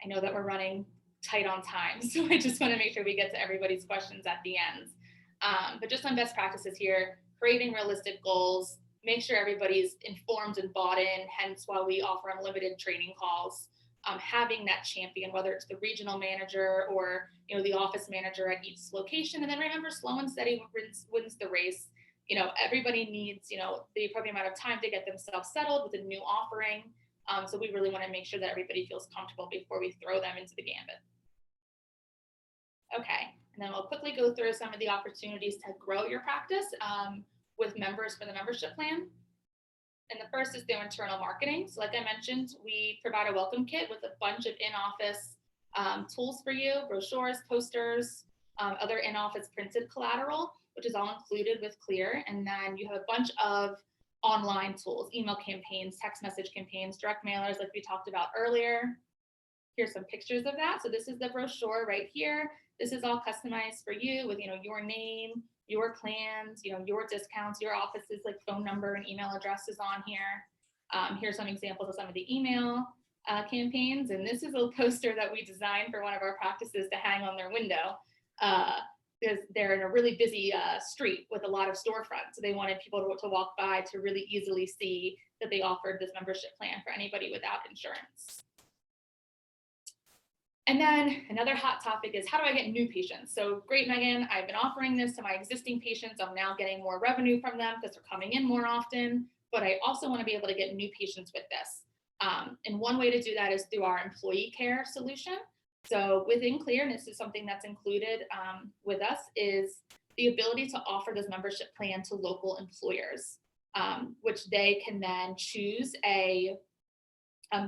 I know that we're running tight on time, so I just want to make sure we get to everybody's questions at the end. But just on best practices here, creating realistic goals, make sure everybody's informed and bought in, hence why we offer unlimited training calls. Having that champion, whether it's the regional manager or the office manager at each location. And then remember, slow and steady wins the race. Everybody needs the appropriate amount of time to get themselves settled with a new offering. So we really want to make sure that everybody feels comfortable before we throw them into the gambit. Okay, and then we'll quickly go through some of the opportunities to grow your practice with members for the membership plan. And the first is through internal marketing. So like I mentioned, we provide a welcome kit with a bunch of in-office tools for you, brochures, posters, other in-office printed collateral, which is all included with Kleer. And then you have a bunch of online tools, email campaigns, text message campaigns, direct mailers, like we talked about earlier. Here's some pictures of that. So this is the brochure right here. This is all customized for you with, your name, your plans, your discounts, your office's like phone number and email addresses on here. Here's some examples of some of the email campaigns. And this is a poster that we designed for one of our practices to hang on their window. Because they're in a really busy street with a lot of storefronts. So they wanted people to walk by to really easily see that they offered this membership plan for anybody without insurance. And then another hot topic is, how do I get new patients? So great, Megan, I've been offering this to my existing patients. I'm now getting more revenue from them because they're coming in more often, but I also want to be able to get new patients with this. And one way to do that is through our employee care solution. So within Kleer, and this is something that's included with us, is the ability to offer this membership plan to local employers, which they can then choose a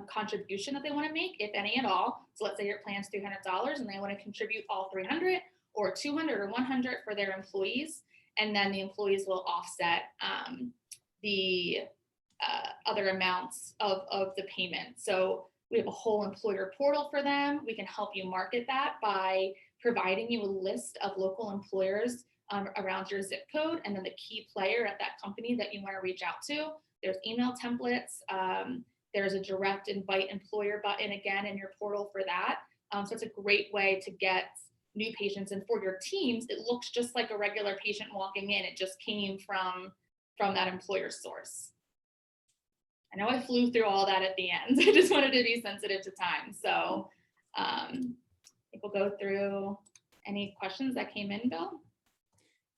contribution that they want to make, if any at all. So let's say your plan's $300 and they want to contribute all $300 or $200 or $100 for their employees. And then the employees will offset the other amounts of the payment. So we have a whole employer portal for them. We can help you market that by providing you a list of local employers around your zip code, and then the key player at that company that you want to reach out to. There's email templates. There's a direct invite employer button again in your portal for that. So it's a great way to get new patients. And for your teams, it looks just like a regular patient walking in. It just came from that employer source. I know I flew through all that at the end. I just wanted to be sensitive to time. So I think we'll go through any questions that came in, Bill.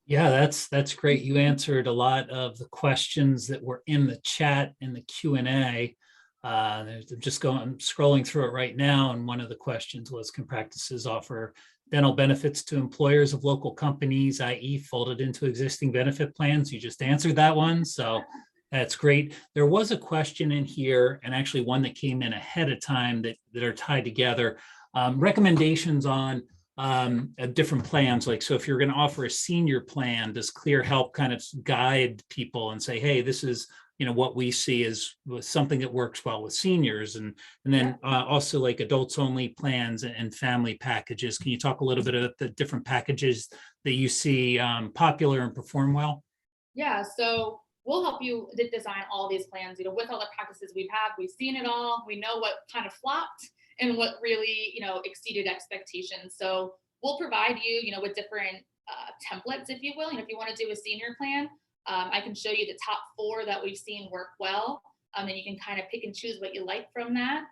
Yeah, that's great. You answered a lot of the questions that were in the chat in the Q&A. I'm scrolling through it right now. And one of the questions was, can practices offer dental benefits to employers of local companies, i.e. folded into existing benefit plans? You just answered that one. So that's great. There was a question in here, and actually one that came in ahead of time that are tied together. Recommendations on different plans. Like, so if you're going to offer a senior plan, does Kleer help kind of guide people and say, hey, this is, what we see as something that works well with seniors, and then also like adults only plans and family packages. Can you talk a little bit about the different packages that you see popular and perform well? Yeah, so we'll help you design all these plans, with all the practices we've seen it all. We know what kind of flopped and what really, exceeded expectations. So we'll provide you, with different templates, if you will. If you want to do a senior plan, I can show you the top 4 that we've seen work well. And you can kind of pick and choose what you like from that.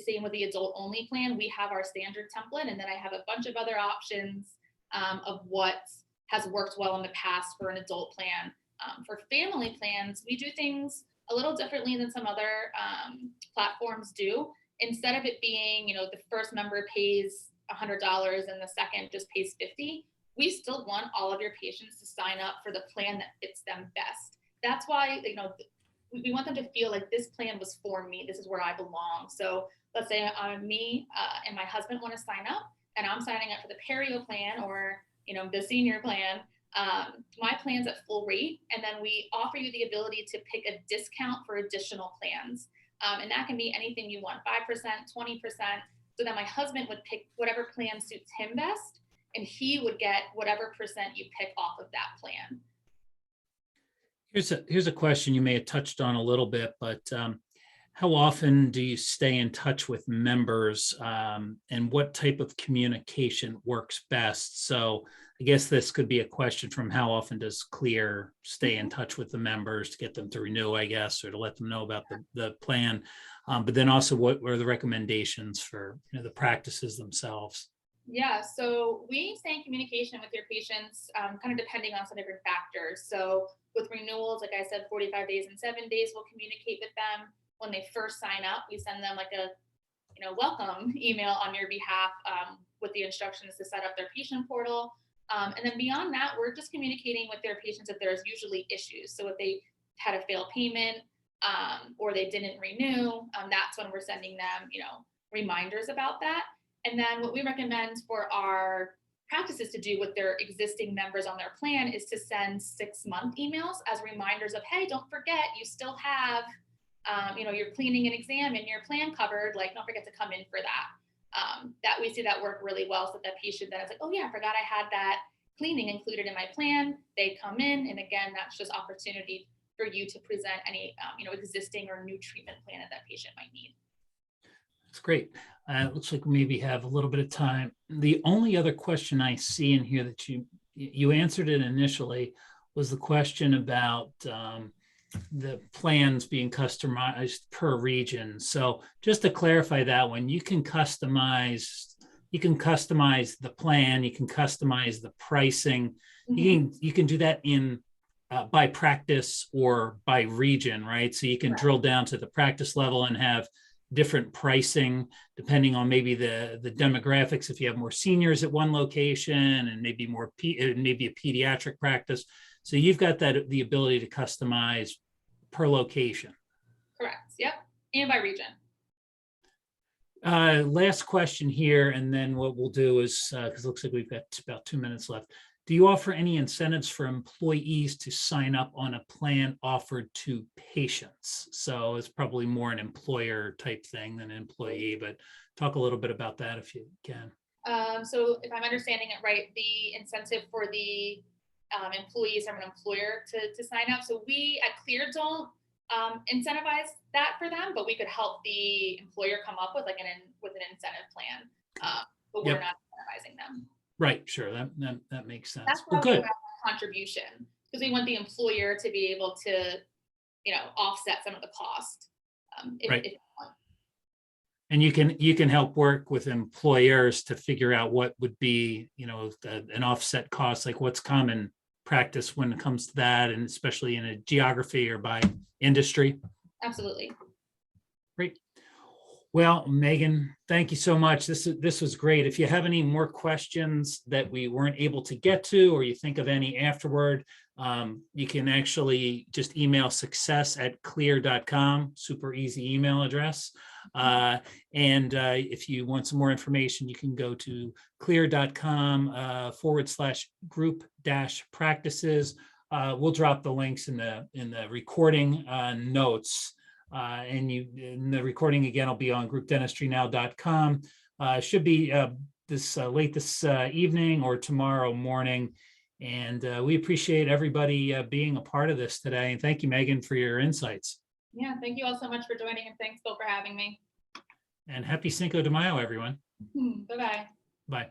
Same with the adult only plan. We have our standard template, and then I have a bunch of other options of what has worked well in the past for an adult plan. For family plans, we do things a little differently than some other platforms do. Instead of it being, the first member pays $100 and the second just pays $50, we still want all of your patients to sign up for the plan that fits them best. That's why, we want them to feel like this plan was for me. This is where I belong. So let's say me and my husband want to sign up, and I'm signing up for the perio plan or, the senior plan. My plan's at full rate, and then we offer you the ability to pick a discount for additional plans. And that can be anything you want, 5%, 20%. So then my husband would pick whatever plan suits him best, and he would get whatever percent you pick off of that plan. Here's a question you may have touched on a little bit, but how often do you stay in touch with members, and what type of communication works best? So I guess this could be a question from how often does Kleer stay in touch with the members to get them to renew, I guess, or to let them know about the plan. But then also, what are the recommendations for the practices themselves? Yeah, so we stay in communication with your patients, kind of depending on some different factors. So with renewals, like I said, 45 days and 7 days, we'll communicate with them. When they first sign up, we send them like a welcome email on your behalf with the instructions to set up their patient portal. And then beyond that, we're just communicating with their patients if there's usually issues. So if they had a failed payment, or they didn't renew, that's when we're sending them, reminders about that. And then what we recommend for our practices to do with their existing members on their plan is to send 6-month emails as reminders of, hey, don't forget, you still have, your cleaning and exam in your plan covered. Like, don't forget to come in for that. That we see that work really well, so that patient then is like, oh yeah, I forgot I had that cleaning included in my plan. They come in, and again, that's just opportunity for you to present any, existing or new treatment plan that that patient might need. That's great. It looks like we maybe have a little bit of time. The only other question I see in here that you answered it initially was the question about the plans being customized per region. So just to clarify that one, you can customize the plan, you can customize the pricing. Mm-hmm. You can do that in by practice or by region, right? So you can drill down to the practice level and have different pricing depending on maybe the demographics. If you have more seniors at one location and maybe maybe a pediatric practice, so you've got the ability to customize per location. Correct. Yep. And by region. Last question here, and then what we'll do is, because it looks like we've got about 2 minutes left. Do you offer any incentives for employees to sign up on a plan offered to patients? So it's probably more an employer type thing than an employee, but talk a little bit about that if you can. So if I'm understanding it right, the incentive for the employees from an employer to sign up. So we at Kleer don't incentivize that for them, but we could help the employer come up with with an incentive plan, but we're not incentivizing them. Right, sure, that makes sense. That's Well, why we good. have a contribution, because we want the employer to be able to, offset some of the cost. Right. If And you can help work with employers to figure out what would be, an offset cost, like what's common practice when it comes to that, and especially in a geography or by industry. Absolutely. Great. Well, Megan, thank you so much. This was great. If you have any more questions that we weren't able to get to, or you think of any afterward, you can actually just email success@kleer.com, super easy email address. And if you want some more information, you can go to kleer.com/group-practices. We'll drop the links in the recording notes. And the recording again will be on groupdentistrynow.com. Should be late this evening or tomorrow morning. And we appreciate everybody being a part of this today. And thank you, Megan, for your insights. Yeah, thank you all so much for joining, and thanks, Bill, for having me. And happy Cinco de Mayo, everyone. Bye-bye. Bye.